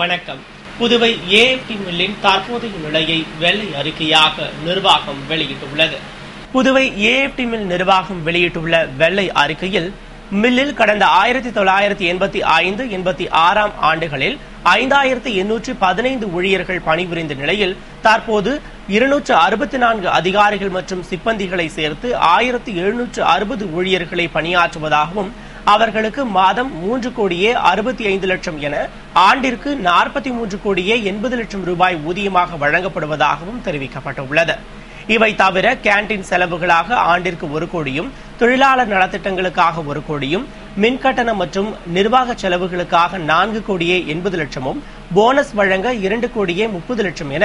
வணக்கம். புதுவை ஏஎப்டி மில்லின் தற்போதைய நிலையை வெள்ளை அறிக்கையாக நிர்வாகம் வெளியிட்டுள்ளது. புதுவை ஏஎப்டி மில் நிர்வாகம் வெளியிட்டுள்ள வெள்ளை அறிக்கையில், மில்லில் கடந்த 1985-86 ஆண்டுகளில் 5815 ஊழியர்கள் பணிபுரிந்த நிலையில் தற்போது 264 அதிகாரிகள் மற்றும் சிப்பந்திகளை சேர்த்து 1760 ஊழியர்களை பணியாற்றுவதாகவும், அவர்களுக்கு மாதம் 3,65,00,000 என ஆண்டிற்கு 43,80,00,000 ரூபாய் ஊதியமாக வழங்கப்படுவதாகவும் தெரிவிக்கப்பட்டுள்ளது. இவை தவிர கேண்டீன் செலவுகளாக ஆண்டிற்கு 1 கோடியும், தொழிலாளர் நலத்திட்டங்களுக்காக 1 கோடியும், மின்கட்டணம் மற்றும் நிர்வாக செலவுகளுக்காக 4,80,00,000, போனஸ் வழங்க 2,30,00,000 என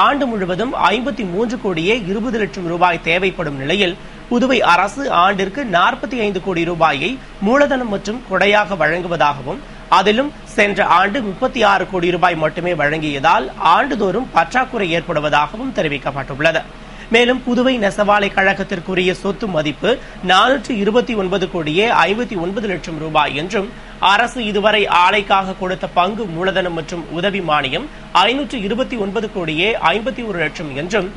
ஆண்டு முழுவதும் 53,20,00,000 ரூபாய் தேவைப்படும் நிலையில், புதுவை அரசு ஆண்டிற்கு 45 கோடி ரூபாயை மூலதனம் மற்றும் கொடையாக வழங்குவதாகவும், அதிலும் சென்ற ஆண்டு 36 கோடி ரூபாய் மட்டுமே வழங்கியதால் ஆண்டுதோறும் பற்றாக்குறை ஏற்படுவதாகவும் தெரிவிக்கப்பட்டுள்ளது. மேலும் புதுவை நெசவாலை கழகத்திற்குரிய சொத்து மதிப்பு 429,59,00,000 ரூபாய் என்றும், அரசு இதுவரை ஆலைக்காக கொடுத்த பங்கு மூலதனம் மற்றும் உதவி மானியம் 529,51,00,000 என்றும்,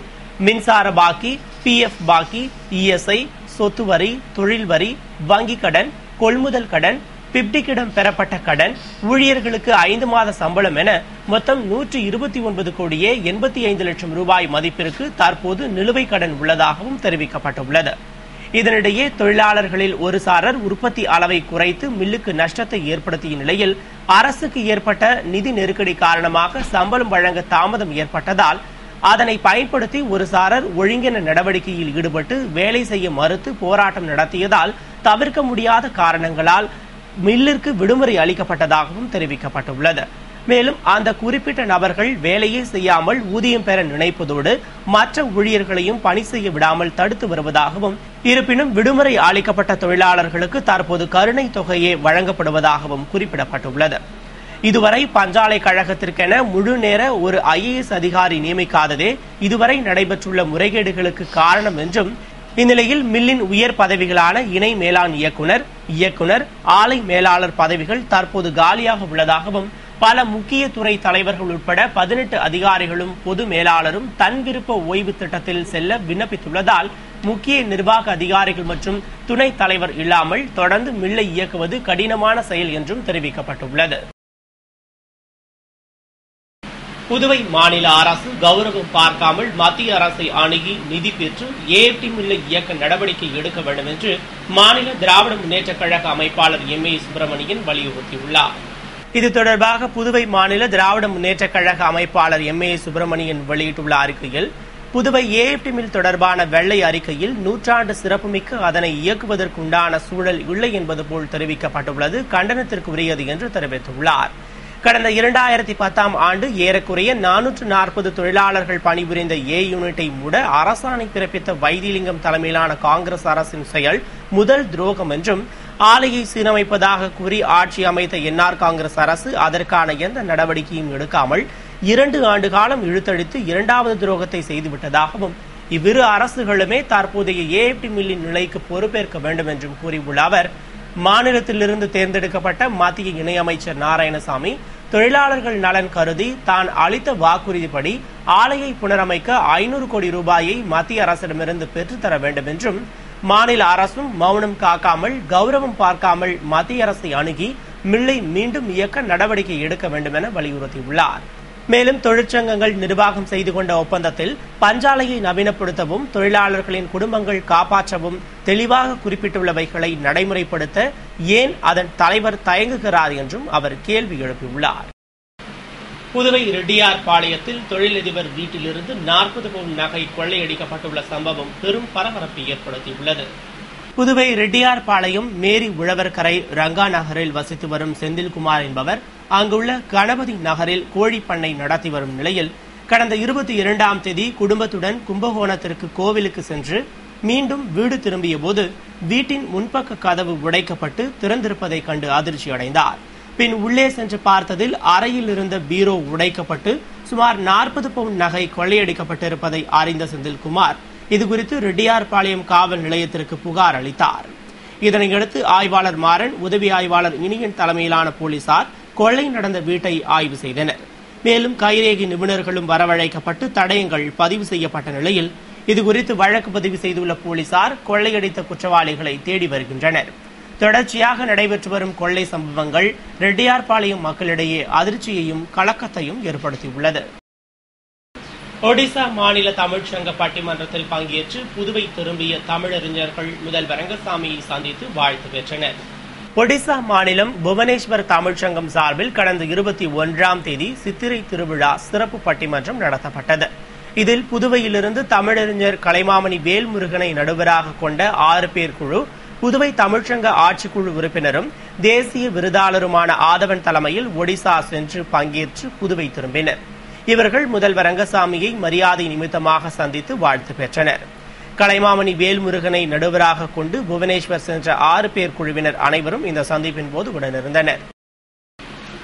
மின்சார பாக்கி, PF பாக்கி, ESI, சொத்து வரி, தொழில் வரி, வங்கி கடன், கொள்முதல் கடன், பிப்டிக்கிடம் பெறப்பட்ட கடன், ஊழியர்களுக்கு 5 மாத சம்பளம் என மொத்தம் 129,85,00,000 ரூபாய் மதிப்பிற்கு தற்போது நிலுவைக் கடன் உள்ளதாகவும் தெரிவிக்கப்பட்டுள்ளது. இதனிடையே தொழிலாளர்களில் ஒரு சாரர் உற்பத்தி அளவை குறைத்து மில்லுக்கு நஷ்டத்தை ஏற்படுத்திய நிலையில், அரசுக்கு ஏற்பட்ட நிதி நெருக்கடி காரணமாக சம்பளம் வழங்க தாமதம் ஏற்பட்டதால், அதனை பயன்படுத்தி ஒரு சாரர் ஒழுங்கின நடவடிக்கையில் ஈடுபட்டு வேலை செய்ய மறுத்து போராட்டம் நடத்தியதால் தவிர்க்க முடியாத காரணங்களால் மில்லிற்கு விடுமுறை அளிக்கப்பட்டதாகவும் தெரிவிக்கப்பட்டுள்ளது. மேலும் அந்த குறிப்பிட்ட நபர்கள் வேலையை செய்யாமல் ஊதியம் பெற நினைப்பதோடு மற்ற ஊழியர்களையும் பணி செய்ய விடாமல் தடுத்து வருவதாகவும், இருப்பினும் விடுமுறை அளிக்கப்பட்ட தொழிலாளர்களுக்கு தற்போது கருணை தொகையே வழங்கப்படுவதாகவும் குறிப்பிடப்பட்டுள்ளது. இதுவரை பஞ்சாலை கழகத்திற்கென முழு நேர ஒரு IAS அதிகாரி நியமிக்காததே இதுவரை நடைபெற்றுள்ள முறைகேடுகளுக்கு காரணம் என்றும், இந்நிலையில் மில்லின் உயர் பதவிகளான இணை மேலாண் இயக்குனர், ஆலை மேலாளர் பதவிகள் தற்போது காலியாக உள்ளதாகவும், பல முக்கிய துறை தலைவர்கள் உட்பட 18 அதிகாரிகளும் பொது மேலாளரும் தன் விருப்ப ஓய்வு திட்டத்தில் செல்ல விண்ணப்பித்துள்ளதால், முக்கிய நிர்வாக அதிகாரிகள் மற்றும் துணைத் தலைவர் இல்லாமல் தொடர்ந்து மில்லை இயக்குவது கடினமான செயல் என்றும் தெரிவிக்கப்பட்டுள்ளது. புதுவை மாநில அரசு கௌரவம் பார்க்காமல் மத்திய அரசை அணுகி நிதி பெற்று ஏஎப்டி மில்லை இயக்க நடவடிக்கை எடுக்க வேண்டும் என்று மாநில திராவிட முன்னேற்ற கழக அமைப்பாளர் MA சுப்பிரமணியன் வலியுறுத்தியுள்ளார். இது தொடர்பாக புதுவை மாநில திராவிட முன்னேற்ற கழக அமைப்பாளர் MA சுப்பிரமணியன் வெளியிட்டுள்ள அறிக்கையில், புதுவை ஏஎப்டி மில் தொடர்பான வெள்ளை அறிக்கையில் நூற்றாண்டு சிறப்புமிக்க அதனை இயக்குவதற்குண்டான சூழல் இல்லை என்பது போல் தெரிவிக்கப்பட்டுள்ளது கண்டனத்திற்கு உரியது என்று தெரிவித்துள்ளார். கடந்த 2010 ஆண்டு ஏறக்குறைய 440 தொழிலாளர்கள் பணிபுரிந்த A யூனிட்டை மூட அரசாணை பிறப்பித்த வைத்திலிங்கம் தலைமையிலான காங்கிரஸ் அரசின் செயல் முதல் துரோகம் என்றும், ஆலையை சீரமைப்பதாக கூறி ஆட்சி அமைத்த NR காங்கிரஸ் அரசு அதற்கான எந்த நடவடிக்கையும் எடுக்காமல் 2 ஆண்டு காலம் இழுத்தடித்து 2வது துரோகத்தை செய்துவிட்டதாகவும், இவ்விரு அரசுகளுமே தற்போதைய ஏஎப்டி மில்லின் நிலைக்கு பொறுப்பேற்க வேண்டும் என்றும் கூறியுள்ள அவர், மாநிலத்திலிருந்து தேர்ந்தெடுக்கப்பட்ட மத்திய இணையமைச்சர் நாராயணசாமி தொழிலாளர்கள் நலன் கருதி தான் அளித்த வாக்குறுதிப்படி ஆலையை புனரமைக்க 500 கோடி ரூபாயை மத்திய அரசிடமிருந்து பெற்றுத்தர வேண்டும் என்றும், மாநில அரசும் மௌனம் காக்காமல் கௌரவம் பார்க்காமல் மத்திய அரசை அணுகி மில்லை மீண்டும் இயக்க நடவடிக்கை எடுக்க வேண்டும் என வலியுறுத்தியுள்ளார். மேலும் தொழிற்சங்கங்கள் நிர்வாகம் செய்து கொண்ட ஒப்பந்தத்தில் பஞ்சாலையை நவீனப்படுத்தவும் தொழிலாளர்களின் குடும்பங்கள் காப்பாற்றவும் தெளிவாக குறிப்பிட்டுள்ளவைகளை நடைமுறைப்படுத்த ஏன் அதன் தலைவர் தயங்குகிறார் என்றும் அவர் கேள்வி எழுப்பியுள்ளார். புதுவை ரெட்டியார் பாளையத்தில் தொழிலதிபர் வீட்டிலிருந்து 40 பவுன் நகை கொள்ளையடிக்கப்பட்டுள்ள சம்பவம் பெரும் பரபரப்பை ஏற்படுத்தியுள்ளது. புதுவை ரெட்டியார் பாளையம் மேரி உழவர்கரை ரங்கா நகரில் வசித்து வரும் செந்தில்குமார் என்பவர் அங்குள்ள கணபதி நகரில் கோழி பண்ணை நடத்தி வரும் நிலையில், கடந்த 22ஆம் தேதி குடும்பத்துடன் கும்பகோணத்திற்கு கோவிலுக்கு சென்று மீண்டும் வீடு திரும்பிய போது வீட்டின் முன்பக்க கதவு உடைக்கப்பட்டு திறந்திருப்பதை கண்டு அதிர்ச்சி அடைந்தார். பின் உள்ளே சென்று பார்த்ததில் அறையில் இருந்த பீரோ உடைக்கப்பட்டு சுமார் 40 பவுன் நகை கொள்ளையடிக்கப்பட்டிருப்பதை அறிந்த செந்தில்குமார் இதுகுறித்து ரெட்டியார்பாளையம் காவல் நிலையத்திற்கு புகார் அளித்தார். இதனையடுத்து ஆய்வாளர் மாறன், உதவி ஆய்வாளர் இனியன் தலைமையிலான போலீசார் கொள்ளை நடந்த வீட்டை ஆய்வு செய்தனர். மேலும் கைரேகை நிபுணர்களும் வரவழைக்கப்பட்டு தடயங்கள் பதிவு செய்யப்பட்ட நிலையில் இதுகுறித்து வழக்கு பதிவு செய்துள்ள போலீசார் கொள்ளையடித்த குற்றவாளிகளை தேடி வருகின்றனர். தொடர்ச்சியாக நடைபெற்று வரும் கொள்ளை சம்பவங்கள் ரெட்டியார்பாளையம் மக்களிடையே அதிர்ச்சியையும் கலக்கத்தையும் ஏற்படுத்தியுள்ளது. ஒடிசா மாநில தமிழ்ச்சங்க பட்டிமன்றத்தில் பங்கேற்று புதுவை திரும்பிய தமிழறிஞர்கள் முதல்வர் ரங்கசாமியை சந்தித்து வாழ்த்து பெற்றனர். ஒடிசா மாநிலம் புவனேஸ்வர் தமிழ்ச்சங்கம் சார்பில் கடந்த 21ஆம் தேதி சித்திரை திருவிழா சிறப்பு பட்டிமன்றம் நடத்தப்பட்டது. இதில் புதுவையிலிருந்து தமிழறிஞர் கலைமாமணி வேல்முருகனை நடுவராக கொண்ட 6 பேர் குழு, புதுவை தமிழ்ச்சங்க ஆட்சிக்குழு உறுப்பினரும் தேசிய விருதாளருமான ஆதவன் தலைமையில் ஒடிசா சென்று பங்கேற்று புதுவை திரும்பினர். இவர்கள் முதல்வர் ரங்கசாமியை மரியாதை நிமித்தமாக சந்தித்து வாழ்த்து பெற்றனர். கலைமாமணி வேல்முருகனை நடுவராக கொண்டு புவனேஸ்வர் சென்ற 6 பேர் குழுவினர் அனைவரும் இந்த சந்திப்பின் போது உடனிருந்தனர்.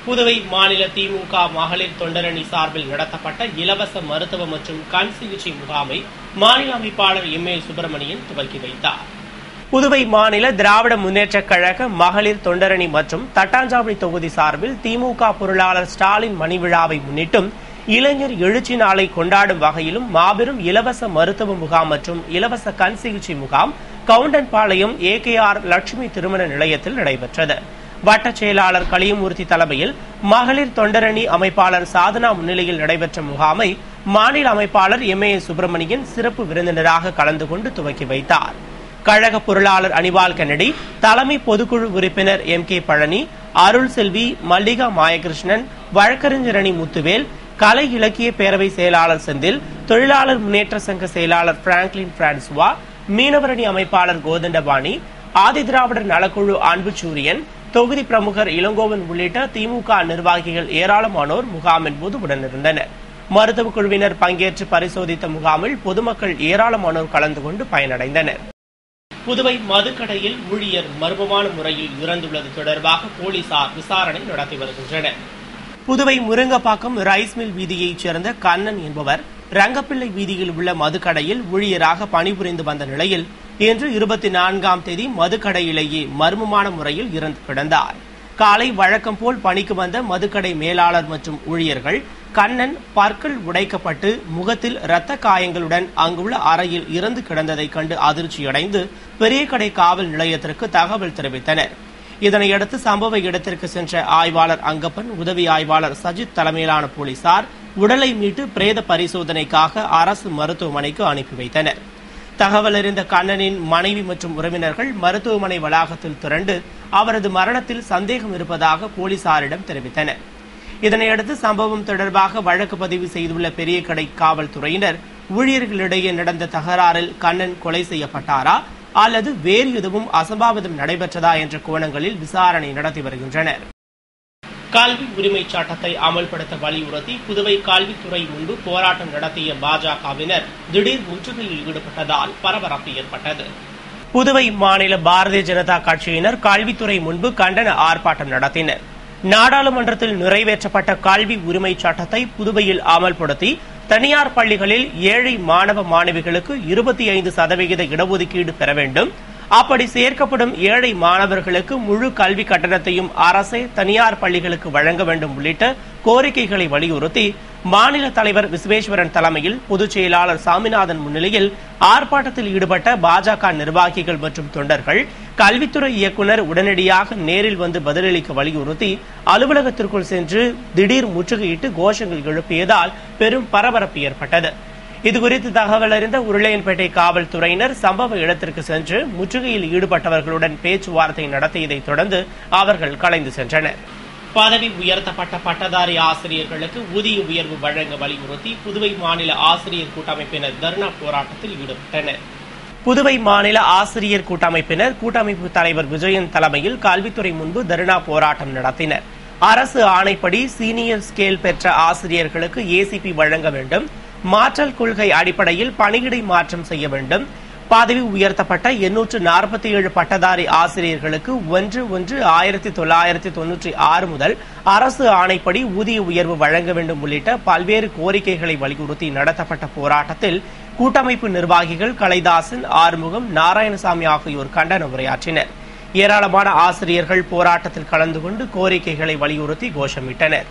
புதுவை மாநில திமுக மகளிர் தொண்டரணி சார்பில் நடத்தப்பட்ட இலவச மருத்துவ மற்றும் கண் சிகிச்சை முகாமை மாநில அமைப்பாளர் எம்.ஏ. சுப்பிரமணியன் துவக்கி வைத்தார். புதுவை மாநில திராவிட முன்னேற்றக் கழக மகளிர் தொண்டரணி மற்றும் தட்டாஞ்சாவடி தொகுதி சார்பில் திமுக பொருளாளர் ஸ்டாலின் மணி விழாவை முன்னிட்டும் இளைஞர் எழுச்சி நாளை கொண்டாடும் வகையிலும் மாபெரும் இலவச மருத்துவ முகாம் மற்றும் இலவச கண் சிகிச்சை முகாம் கவுண்டன்பாளையம் AKR லட்சுமி திருமண நிலையத்தில் நடைபெற்றது. வட்டச் செயலாளர் கலியமூர்த்தி தலைமையில் மகளிர் தொண்டரணி அமைப்பாளர் சாதனா முன்னிலையில் நடைபெற்ற முகாமை மாநில அமைப்பாளர் எம்.ஏ. சுப்பிரமணியன் சிறப்பு விருந்தினராக கலந்து கொண்டு துவக்கி வைத்தார். கழக பொருளாளர் அனிவால் கென்னடி, தலைமை பொதுக்குழு உறுப்பினர் M.K. பழனி, அருள் செல்வி, மல்லிகா மாயகிருஷ்ணன், வழக்கறிஞர் அணி முத்துவேல், கலை இலக்கிய பேரவை செயலாளர் செந்தில், தொழிலாளர் முன்னேற்ற சங்க செயலாளர் பிராங்க்லின் பிரான்சுவா, மீனவரணி அமைப்பாளர் கோதண்டபாணி, ஆதிதிராவிடர் நலக்குழு அன்புச்சூரியன், தொகுதி பிரமுகர் இளங்கோவன் உள்ளிட்ட திமுக நிர்வாகிகள் ஏராளமானோர் முகாமின் போது உடனிருந்தனர். மருத்துவக் குழுவினர் பங்கேற்று பரிசோதித்த முகாமில் பொதுமக்கள் ஏராளமானோர் கலந்து கொண்டு பயனடைந்தனர். புதுவை மதுக்கடையில் ஊழியர் மர்மமான முறையில் இறந்துள்ளது தொடர்பாக போலீசார் விசாரணை நடத்தி வருகின்றனர். புதுவை முருங்கப்பாக்கம் ரைஸ் மில் வீதியைச் சேர்ந்த கண்ணன் என்பவர் ரங்கப்பிள்ளை வீதியில் உள்ள மதுக்கடையில் ஊழியராக பணிபுரிந்து வந்த நிலையில் இன்று 24ஆம் தேதி மதுக்கடையிலேயே மர்மமான முறையில் இறந்து கிடந்தார். காலை வழக்கம் போல் பணிக்கு வந்த மதுக்கடை மேலாளர் மற்றும் ஊழியர்கள் கண்ணன் பற்கள் உடைக்கப்பட்டு முகத்தில் இரத்த காயங்களுடன் அங்குள்ள அறையில் இறந்து கிடந்ததை கண்டு அதிர்ச்சியடைந்து பெரியகடை காவல் நிலையத்திற்கு தகவல் தெரிவித்தனர். இதனையடுத்து சம்பவ இடத்திற்கு சென்ற ஆய்வாளர் அங்கப்பன், உதவி ஆய்வாளர் சஜித் தலைமையிலான போலீசார் உடலை மீட்டு பிரேத பரிசோதனைக்காக அரசு மருத்துவமனைக்கு அனுப்பி வைத்தனர். தகவல் அறிந்த கண்ணனின் மனைவி மற்றும் உறவினர்கள் மருத்துவமனை வளாகத்தில் திரண்டு அவரது மரணத்தில் சந்தேகம் இருப்பதாக போலீசாரிடம் தெரிவித்தனர். இதனையடுத்து சம்பவம் தொடர்பாக வழக்கு பதிவு செய்துள்ள பெரியகடை காவல்துறையினர் ஊழியர்களிடையே நடந்த தகராறில் கண்ணன் கொலை செய்யப்பட்டாரா அல்லது வேறு எதுவும் அசம்பாவிதம் நடைபெற்றதா என்ற கோணங்களில் விசாரணை நடத்தி வருகின்றனர். கல்வி உரிமை சட்டத்தை அமல்படுத்த வலியுறுத்தி புதுவை கல்வித்துறை முன்பு போராட்டம் நடத்திய பாஜகவினர் திடீர் முற்றுகையில் ஈடுபட்டதால் பரபரப்பு ஏற்பட்டது. புதுவை மாநில பாரதிய ஜனதா கட்சியினர் கல்வித்துறை முன்பு கண்டன ஆர்ப்பாட்டம் நடத்தினர். நாடாளுமன்றத்தில் நிறைவேற்றப்பட்ட கல்வி உரிமை சட்டத்தை புதுவையில் அமல்படுத்தி தனியார் பள்ளிகளில் ஏழை மாணவ மாணவிகளுக்கு 25% இடஒதுக்கீடு பெற வேண்டும், அப்படி சேர்க்கப்படும் ஏழை மாணவர்களுக்கு முழு கல்வி கட்டணத்தையும் அரசே தனியார் பள்ளிகளுக்கு வழங்க வேண்டும் உள்ளிட்ட கோரிக்கைகளை வலியுறுத்தி மாநில தலைவர் விஸ்வேஸ்வரன் தலைமையில் பொதுச் செயலாளர் சாமிநாதன் முன்னிலையில் ஆர்ப்பாட்டத்தில் ஈடுபட்ட பாஜக நிர்வாகிகள் மற்றும் தொண்டர்கள் கல்வித்துறை இயக்குநர் உடனடியாக நேரில் வந்து பதிலளிக்க வலியுறுத்தி அலுவலகத்திற்குள் சென்று திடீர் முற்றுகையிட்டு கோஷங்கள் எழுப்பியதால் பெரும் பரபரப்பு ஏற்பட்டது. இதுகுறித்து தகவல் அறிந்த உருளையன்பேட்டை காவல்துறையினர் சம்பவ இடத்திற்கு சென்று முற்றுகையில் ஈடுபட்டவர்களுடன் பேச்சுவார்த்தை நடத்தியதை தொடர்ந்து அவர்கள் கலைந்து சென்றனர். பதவி உயர்த்தப்பட்ட பட்டதாரி ஆசிரியர்களுக்கு ஊதிய உயர்வு வழங்க வலியுறுத்தி புதுவை மாநில ஆசிரியர் கூட்டமைப்பினர் தர்ணா போராட்டத்தில் ஈடுபட்டனர். புதுவை மாநில ஆசிரியர் கூட்டமைப்பினர் கூட்டமைப்பு தலைவர் விஜயன் தலைமையில் கல்வித்துறை முன்பு தர்ணா போராட்டம் நடத்தினர். அரசு ஆணைப்படி சீனியர் ஸ்கேல் பெற்ற ஆசிரியர்களுக்கு ஏசிபி வழங்க வேண்டும், மாற்றல் கொள்கை அடிப்படையில் பணியிடை மாற்றம் செய்ய வேண்டும், பதவி உயர்த்தப்பட்ட 847 பட்டதாரி ஆசிரியர்களுக்கு 1/1/1996 முதல் அரசு ஆணைப்படி ஊதிய உயர்வு வழங்க வேண்டும் உள்ளிட்ட பல்வேறு கோரிக்கைகளை வலியுறுத்தி நடத்தப்பட்ட போராட்டத்தில் கூட்டமைப்பு நிர்வாகிகள் கலைதாசன், ஆறுமுகம், நாராயணசாமி ஆகியோர் கண்டன உரையாற்றினர். ஏராளமான ஆசிரியர்கள் போராட்டத்தில் கலந்து கொண்டு கோரிக்கைகளை வலியுறுத்தி கோஷமிட்டனர்.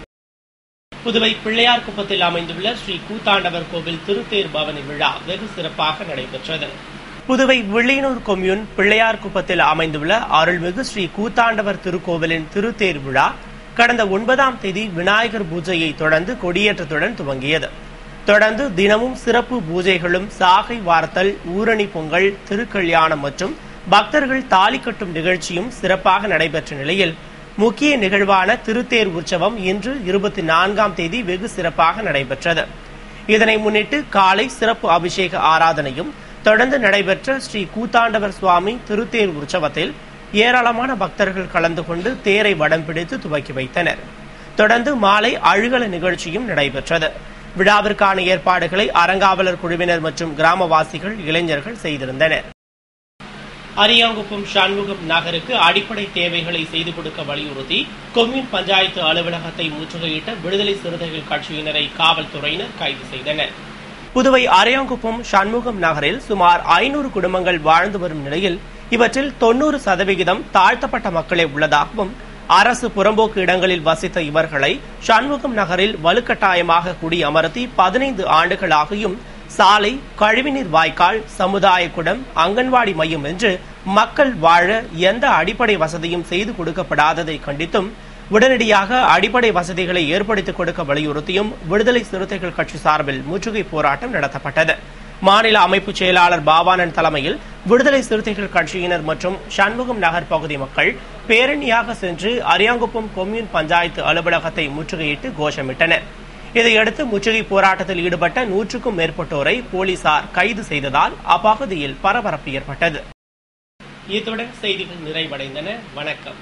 புதுவை பிள்ளையார்குப்பத்தில் அமைந்துள்ள ஸ்ரீ கூத்தாண்டவர் கோவில் திருத்தேர் பவனி விழா வெகு சிறப்பாக நடைபெற்றது. புதுவை வில்லியனூர் கொம்யூன் பிள்ளையார்குப்பத்தில் அமைந்துள்ள அருள்மிகு ஸ்ரீ கூத்தாண்டவர் திருக்கோவிலின் திருத்தேர் விழா கடந்த 9ஆம் தேதி விநாயகர் பூஜையை தொடர்ந்து கொடியேற்றத்துடன் துவங்கியது. தொடர்ந்து தினமும் சிறப்பு பூஜைகளும், சாகை வார்த்தல், ஊரணி பொங்கல், திருக்கல்யாணம் மற்றும் பக்தர்கள் தாலி கட்டும் நிகழ்ச்சியும் சிறப்பாக நடைபெற்ற நிலையில் முக்கிய நிகழ்வான திருத்தேர் உற்சவம் இன்று 24ஆம் தேதி வெகு சிறப்பாக நடைபெற்றது. இதனை முன்னிட்டு காலை சிறப்பு அபிஷேக ஆராதனையும் தொடர்ந்து நடைபெற்ற ஸ்ரீ கூத்தாண்டவர் சுவாமி திருத்தேர் உற்சவத்தில் ஏராளமான பக்தர்கள் கலந்து கொண்டு தேரை வடம் பிடித்து துவக்கி வைத்தனர். தொடர்ந்து மாலை அழுகல நிகழ்ச்சியும் நடைபெற்றது. விழாவிற்கான ஏற்பாடுகளை அறங்காவலர் குழுவினர் மற்றும் கிராமவாசிகள், இளைஞர்கள் செய்திருந்தனர். அரியாங்குப்பம் சண்முகம் நகருக்கு அடிப்படை தேவைகளை செய்து கொடுக்க வலியுறுத்தி கொம்யூன் பஞ்சாயத்து அலுவலகத்தை முற்றுகையிட்ட விடுதலை சிறுத்தைகள் கட்சியினரை காவல்துறையினர் கைது செய்தனர். புதுவை அரியாங்குப்பம் சண்முகம் நகரில் சுமார் 500 குடும்பங்கள் வாழ்ந்து வரும் நிலையில் இவற்றில் 90% தாழ்த்தப்பட்ட மக்களே உள்ளதாகவும், அரசு புறம்போக்கு இடங்களில் வசித்த இவர்களை சண்முகம் நகரில் வலுக்கட்டாயமாக குடியமர்த்தி 15 ஆண்டுகளாகியும் சாலை, கழிவுநீர் வாய்க்கால், சமுதாய குடம், அங்கன்வாடி மையம் என்று மக்கள் வாழ எந்த அடிப்படை வசதியும் செய்து கொடுக்கப்படாததை கண்டித்தும், உடனடியாக அடிப்படை வசதிகளை ஏற்படுத்திக் கொடுக்க வலியுறுத்தியும் விடுதலை சிறுத்தைகள் கட்சி சார்பில் முற்றுகை போராட்டம் நடத்தப்பட்டது. மாநில அமைப்பு செயலாளர் பாவானன் தலைமையில் விடுதலை சிறுத்தைகள் கட்சியினர் மற்றும் சண்முகம் நகர் பகுதி மக்கள் பேரணியாக சென்று அரியாங்குப்பம் கொம்யூன் பஞ்சாயத்து அலுவலகத்தை முற்றுகையிட்டு கோஷமிட்டனர். இதையடுத்து முற்றுகை போராட்டத்தில் ஈடுபட்ட 100க்கும் மேற்பட்டோரை போலீசார் கைது செய்ததால் அப்பகுதியில் பரபரப்பு ஏற்பட்டது. இத்துடன் செய்திகள் நிறைவடைந்தன. வணக்கம்.